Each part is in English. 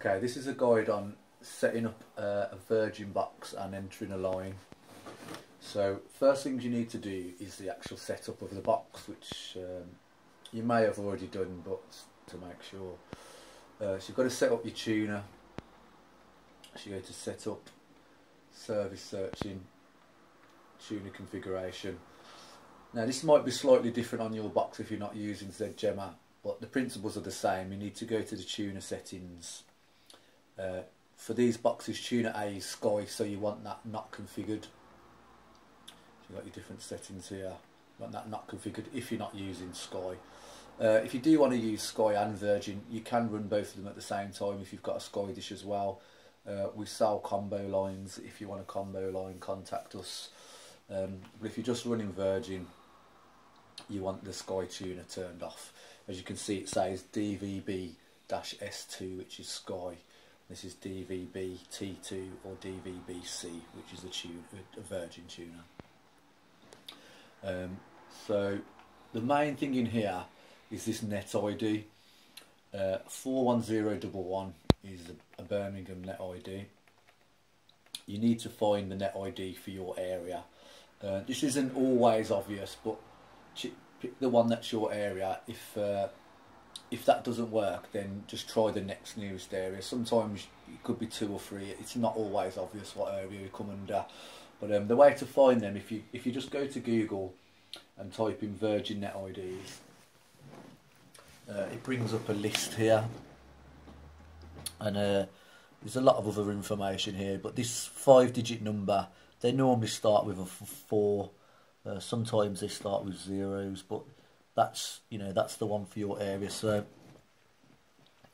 Okay, this is a guide on setting up a Virgin box and entering a line. So first things you need to do is the actual setup of the box, which you may have already done, but to make sure. So you've got to set up your tuner. So you go to setup, service searching, tuner configuration. Now this might be slightly different on your box if you're not using ZGemma, but the principles are the same. You need to go to the tuner settings. For these boxes, tuner A is Sky, so you want that not configured. So you've got your different settings here. You want that not configured if you're not using Sky. If you do want to use Sky and Virgin, you can run both of them at the same time if you've got a Sky dish as well. We sell combo lines. If you want a combo line, contact us. But if you're just running Virgin, you want the Sky tuner turned off. As you can see, it says DVB-S2, which is Sky. This is DVB-T2 or DVB-C, which is a Virgin tuner. So the main thing in here is this net ID. 41011 is a Birmingham net ID. You need to find the net ID for your area. This isn't always obvious, but pick the one that's your area. If that doesn't work, then just try the next nearest area. Sometimes it could be 2 or 3. It's not always obvious what area you come under. But the way to find them, if you just go to Google and type in Virgin Net IDs, it brings up a list here, and there's a lot of other information here. But this 5-digit number, they normally start with a 4. Sometimes they start with zeros, but that's the one for your area. So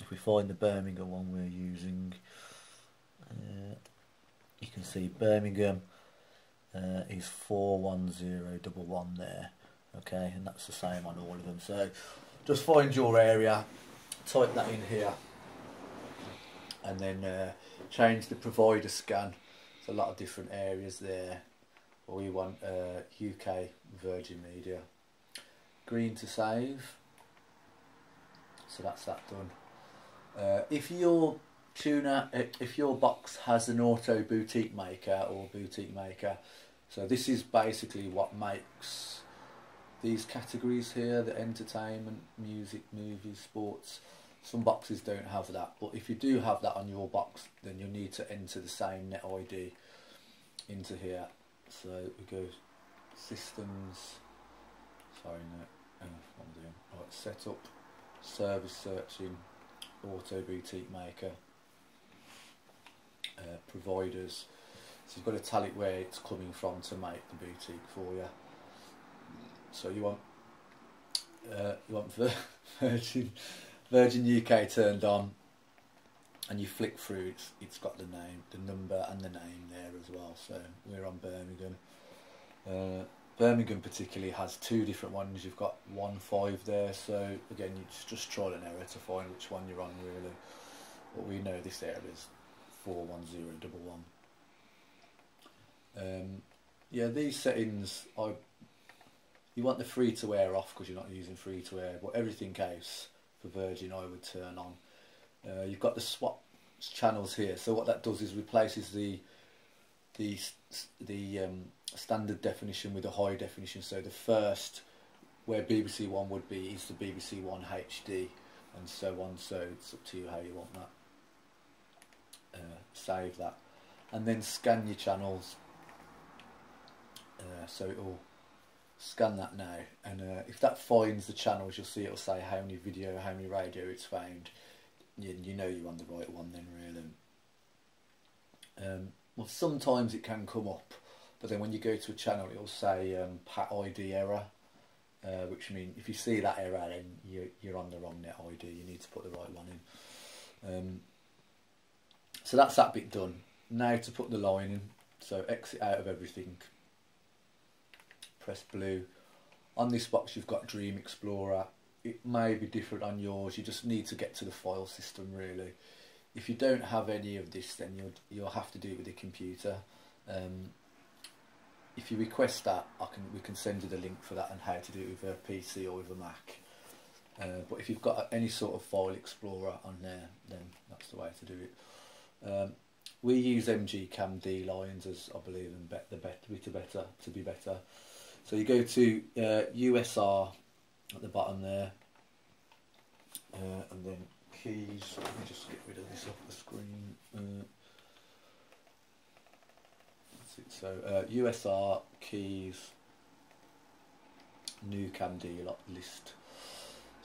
if we find the Birmingham one we're using, you can see Birmingham is 41011 there. Okay, and that's the same on all of them. So just find your area, type that in here, and then change the provider scan. There's a lot of different areas there. Or we want UK Virgin Media. Green to save. So that's that done. If your box has an auto boutique maker or boutique maker, so this is basically what makes these categories here: the entertainment, music, movies, sports. Some boxes don't have that, but if you do have that on your box, then you'll need to enter the same net ID into here. So we go systems. Sorry, no. What I'm doing. Right, setup, service searching, auto boutique maker, providers. So you've got to tell it where it's coming from to make the boutique for you. So you want Virgin UK turned on, and you flick through. It's got the name, the number, and the name there as well. So we're on Birmingham. Birmingham particularly has 2 different ones. You've got 1-5 there, so again, you just trial and error to find which one you're on really. But we know this area is 41011. Yeah, these settings, you want the free to air off because you're not using free to air, but everything else for Virgin I would turn on. You've got the swap channels here, so what that does is replaces the standard definition with a high definition. So the first, where BBC One would be, is the BBC One HD, and so on. So it's up to you how you want that. Save that, and then scan your channels. So it'll scan that now, and if that finds the channels, you'll see it'll say how many video, how many radio it's found. You know you're on the right one then, really. Well, sometimes it can come up, but then when you go to a channel, it'll say PAT ID error, which means if you see that error, then you're on the wrong net ID. You need to put the right one in. So that's that bit done. Now to put the line in. So exit out of everything. Press blue. On this box, you've got Dream Explorer. It may be different on yours. You just need to get to the file system really. If you don't have any of this, then you'll have to do it with a computer. If you request that, we can send you the link for that and how to do it with a PC or with a Mac. But if you've got any sort of file explorer on there, then that's the way to do it. We use MG-CAMD lines as I believe to be better. So you go to USR at the bottom there, and then keys. Let me just get rid of this off the screen. That's it. So USR keys, new CAMD list.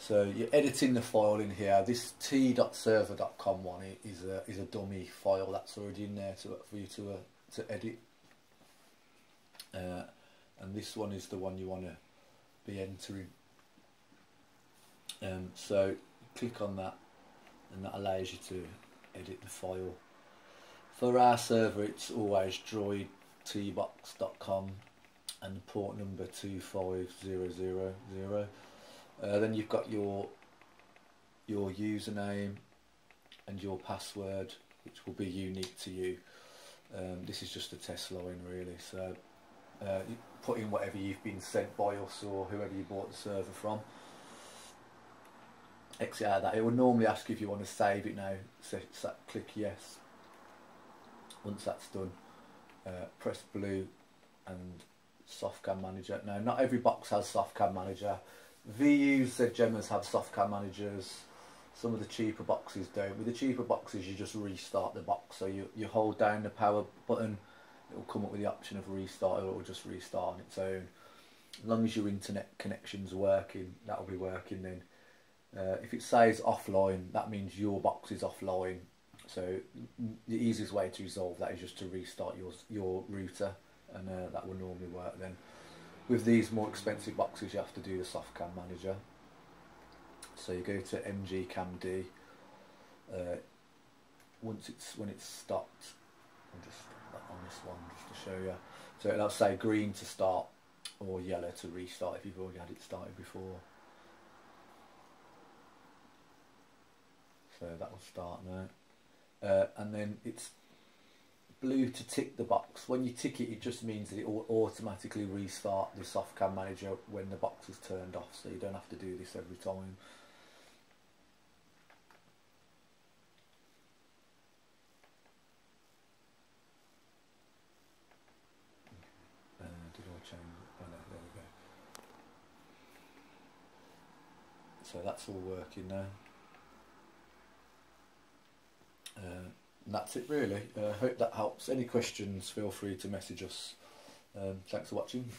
So you're editing the file in here. This t.server.com one is a dummy file that's already in there for you to edit. And this one is the one you want to be entering. So click on that, and that allows you to edit the file. For our server, it's always droidtbox.com and the port number 25000. Then you've got your username and your password, which will be unique to you. This is just a test line really, so you put in whatever you've been sent by us or whoever you bought the server from. Exit out of that. It will normally ask you if you want to save it now, so click yes. Once that's done, press blue and Softcam Manager. Now not every box has Softcam Manager. VUs, ZGEMMAs have Softcam Managers. Some of the cheaper boxes don't. With the cheaper boxes you just restart the box, so you hold down the power button, it will come up with the option of restart, or it will just restart on its own. As long as your internet connection's working, that will be working then. If it says offline, that means your box is offline. So the easiest way to resolve that is just to restart your router, and that will normally work then. With these more expensive boxes, you have to do the Softcam Manager. So you go to MG-CAMD. When it's stopped, I'll just stop that on this one just to show you. So it'll say green to start or yellow to restart if you've already had it started before. So that will start now. And then it's blue to tick the box. When you tick it, it just means that it will automatically restart the Softcam Manager when the box is turned off, so you don't have to do this every time. Did I change it? Oh no, there we go. So that's all working now. And that's it really. Hope that helps. Any questions, feel free to message us. Thanks for watching.